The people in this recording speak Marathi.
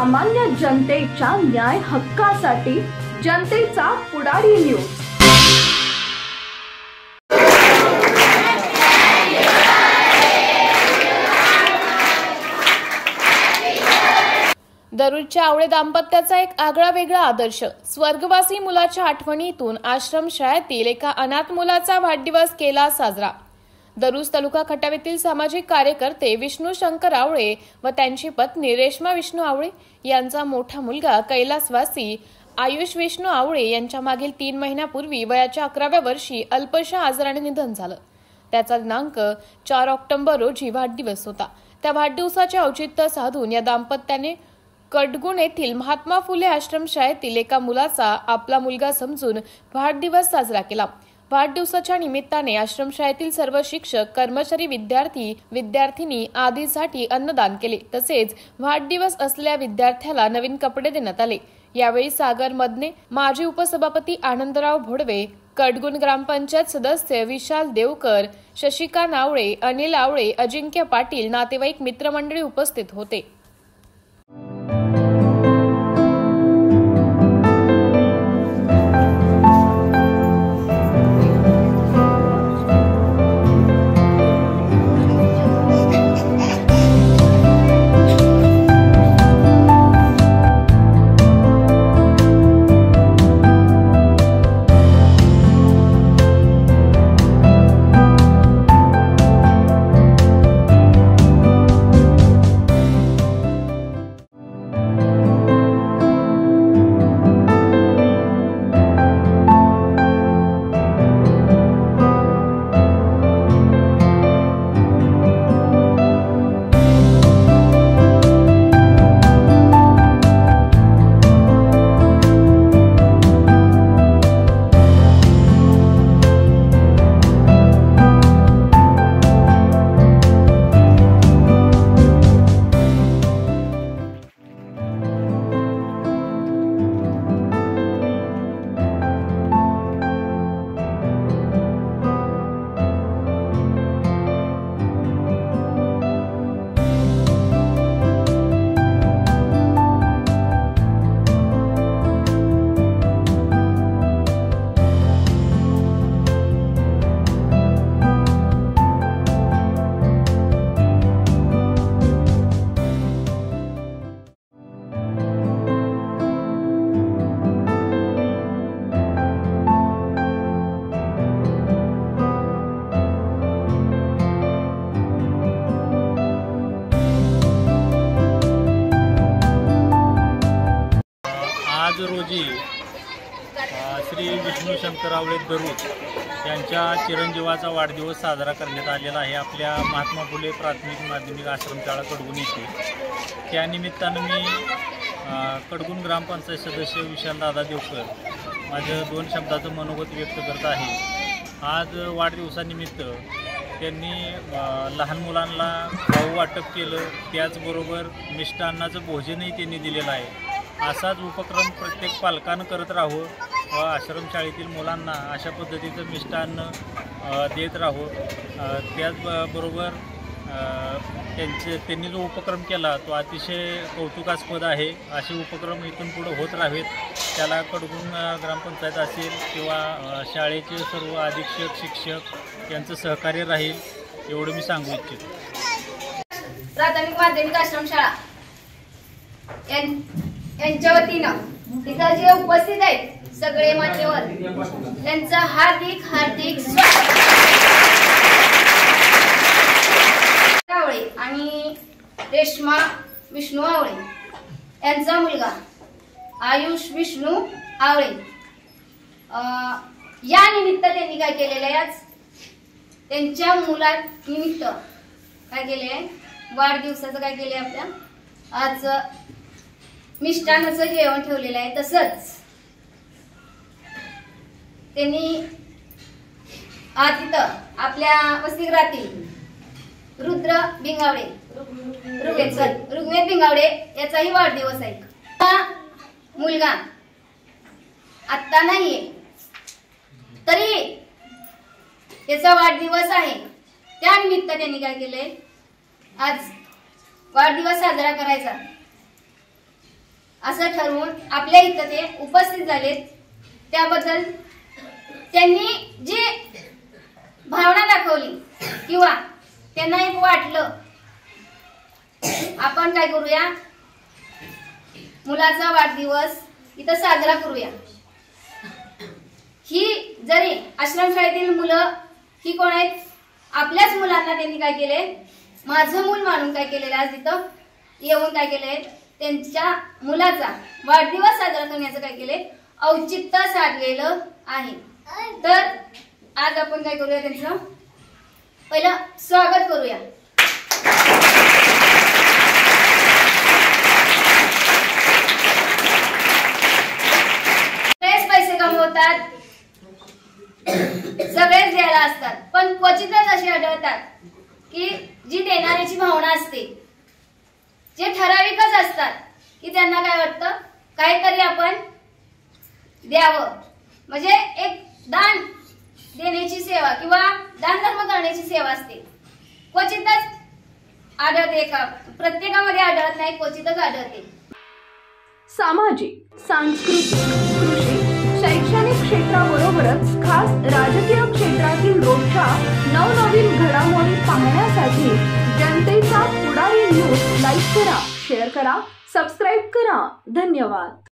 सामान्य जनतेच्या न्याय हक्कासाठी जनतेचा पुढारी न्यूज। दररोजच्या आवळे दाम्पत्याचा एक आगळा वेगळा आदर्श। स्वर्गवासी मुलाच्या आठवणीतून आश्रमशाळेतील एका अनाथ मुलाचा वाढदिवस केला साजरा। दरुज तालुका खटाव येथील सामाजिक कार्यकर्ते विष्णू शंकर आवळे व त्यांची पत्नी रेश्मा विष्णू आवळे यांचा मोठा मुलगा कैलासवासी आयुष विष्णू आवळे यांच्या मागील 3 महिन्यापूर्वी वयाच्या 11व्या वर्षी अल्पशा आजाराने निधन झालं। त्याचा दिनांक 4 ऑक्टोबर रोजी वाढदिवस होता। त्या वाढदिवसाचे औचित्य साधून या दाम्पत्याने कडगुण येथील महात्मा फुले आश्रमशाळेतील एका मुलाचा आपला मुलगा समजून वाढदिवस साजरा केला। वाढदिवसाच्या निमित्ताने आश्रमशाळेतील सर्व शिक्षक, कर्मचारी, विद्यार्थी आदींसाठी अन्नदान केले। तसेच वाढदिवस असलेल्या विद्यार्थ्याला नवीन कपडे देण्यात आले। यावेळी सागर मदने, माजी उपसभापती आनंदराव भोडवे, कडगुण ग्रामपंचायत सदस्य विशाल देवकर, शशिकांत आवळे, अनिल आवळे, अजिंक्य पाटील, नातेवाईक, मित्रमंडळी उपस्थित होते। आज रोजी श्री विष्णू शंकर आवळे दरुज यांच्या चिरंजीवाचा वाढदिवस साजरा करण्यात आलेला आहे आपल्या महात्मा फुले प्राथमिक माध्यमिक आश्रमशाळा कडगुण येथे। त्यानिमित्तानं मी कडगुण ग्रामपंचायत सदस्य विशाल दादा देवकर माझं 2 शब्दाचं मनोगत व्यक्त करत आहे। आज वाढदिवसानिमित्त त्यांनी लहान मुलांना खाऊ वाटप केलं, त्याचबरोबर मिष्टान्नाचं भोजनही त्यांनी दिलेलं आहे। असाच उपक्रम प्रत्येक पालकानं करत राहावं व आश्रमशाळेतील मुलांना अशा पद्धतीचं मिष्टान्न देत राहावं। त्याचबरोबर त्यांनी जो उपक्रम केला तो अतिशय कौतुकास्पद आहे। असे उपक्रम इथून पुढे होत राहावेत। त्याला कडगुण ग्रामपंचायत असेल किंवा शाळेचे सर्व अधीक्षक, शिक्षक यांचं सहकार्य राहील एवढं मी सांगू इच्छितो। प्राथमिक माध्यमिक आश्रमशाळा यांच्या वतीनं इथं जे उपस्थित आहेत सगळे मान्यवर त्यांचं हार्दिक स्वागत। आवळे आणि रेश्मा विष्णू आवळे यांचा मुलगा आयुष विष्णू आवळे या निमित्त त्यांनी काय केलेलं आहे, आज त्यांच्या मुला निमित्त काय केले आहे, वाढदिवसाचं काय केले आपल्या आज मिष्टान्नाचं जेवण ठेवलेलं आहे। तसंच त्यांनी आज इथं आपल्या वसतिगृहातील ऋग्वेद भिंगावडे याचाही वाढदिवस आहे। मुलगा आता नाहीये तरी त्याचा वाढदिवस आहे, त्यानिमित्त त्यांनी काय केलंय, आज वाढदिवस साजरा करायचा। असं ठरवून आपल्या इथं ते उपस्थित झालेत, त्याबद्दल त्यांनी जी भावना दाखवली किंवा त्यांना एक वाटलं आपण काय करूया, मुलाचा वाढदिवस इथं साजरा करूया. ही जरी आश्रमशाळेतील मुलं ही कोण आहेत, आपल्याच मुलांना त्यांनी काय केले, माझं मूल मानून काय केलेलं, आज तिथं येऊन काय केलंय, त्यांच्या मुलाचा वाढदिवस साजरा करण्याचं काय केले, औचित्य साधलेलं आहे. तर आज आपण काय करूया, त्यांचं पहिलं स्वागत करूया. सगळेच पैसे कमवतात, सगळेच द्यायला असतात, पण क्वचितच असे आढळतात की जी देणाऱ्याची भावना असते, जे ठराविकच असतात की त्यांना काय वाटतं, काहीतरी आपण द्यावं, म्हणजे एक दान देण्याची सेवा किंवा दान धर्म करण्याची सेवा असते. क्वचितच आढळते, का प्रत्येकामध्ये आढळत नाही, क्वचितच आढळते. सामाजिक, सांस्कृतिक, कृषी, शैक्षणिक क्षेत्राबरोबरच खास राजकीय क्षेत्रातील रोजच्या नवनवीन घडामोडी पाहण्यासाठी जनतेचा पुढारी न्यूज लाईक करा, शेअर करा, सबस्क्राईब करा. धन्यवाद.